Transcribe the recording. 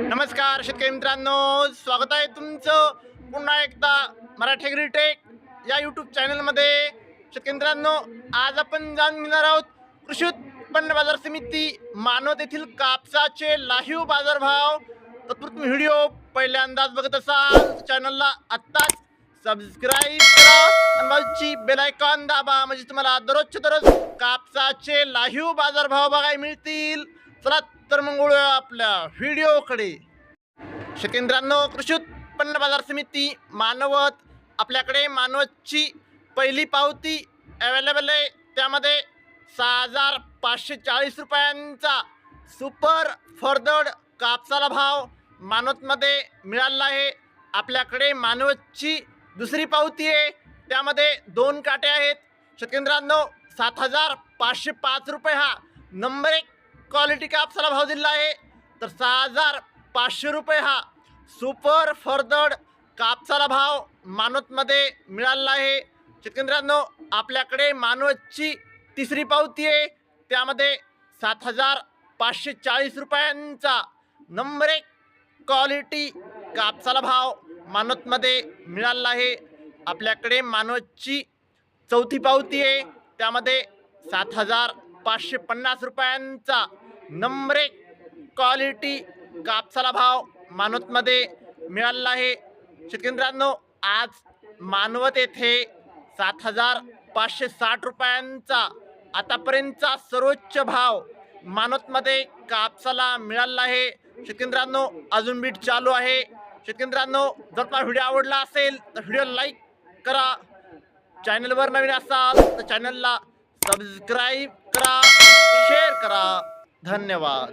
नमस्कार शेतकरी मित्रांनो, स्वागत आहे तुमचं पुन्हा एकदा मराठी ॲग्रीटेक या यूट्यूब चॅनलमध्ये। शेतकरी मित्रांनो, आज आपण जाणून घेणार आहोत कृषी उत्पन्न बाजार समिती मानवत येथील कापसाचे लाईव्ह बाजारभाव। तत्पूर्वी व्हिडिओ पहिल्यांदाच बघत असाल चॅनलला आत्ताच सबस्क्राईब करा आणि बाजूची बेल आयकॉन दाबा, म्हणजे तुम्हाला दररोजचे दररोज कापसाचे लाईव्ह बाजारभाव बघायला मिळतील। चला तर मग वळूया आपल्या व्हिडिओकडे। शेतकरी मित्रांनो, कृषी उत्पन्न बाजार समिती मानवत, आपल्याकडे मानवतची पहिली पावती अवेलेबल आहे। त्यामध्ये 6,540 रुपयांचा सुपर फरदड कापसाला भाव मानवतमध्ये मिळाला आहे। आपल्याकडे मानवतची दुसरी पावती आहे, त्यामध्ये 2 काटे आहेत। शेतकरी मित्रांनो, 7,505 रुपये हा नंबर 1 क्वालिटी कापसाला भाव दिला आहे, तर 6,500 रुपये हा सुपर फरदड कापसाला भाव मानवतमध्ये मिळाला आहे। शेतकरी मित्रांनो, आपल्याकडे मानवतची तिसरी पावती आहे, त्यामध्ये 7,540 रुपयांचा नंबर 1 क्वालिटी कापसाला भाव मानवतमध्ये मिळाला आहे। आपल्याकडे मानवतची चौथी पावती आहे, त्यामध्ये 7,550 रुपयांचा नंबर 1 क्वालिटी कापसाला भाव मानवतमध्ये मिळाला आहे। शेतकरी मित्रांनो, आज मानवत येथे 7,560 रुपयांचा आतापर्यंतचा सर्वोच्च भाव मानवतमध्ये कापसाला मिळाला आहे। शेतकरी मित्रांनो, अजून बीट चालू आहे। शेतकरी मित्रांनो, जर तुम्हाला व्हिडिओ आवडला असेल तर व्हिडिओ लाईक करा, चॅनलवर नवीन असाल तर चॅनलला सबस्क्राईब करा, शेअर करा। धन्यवाद।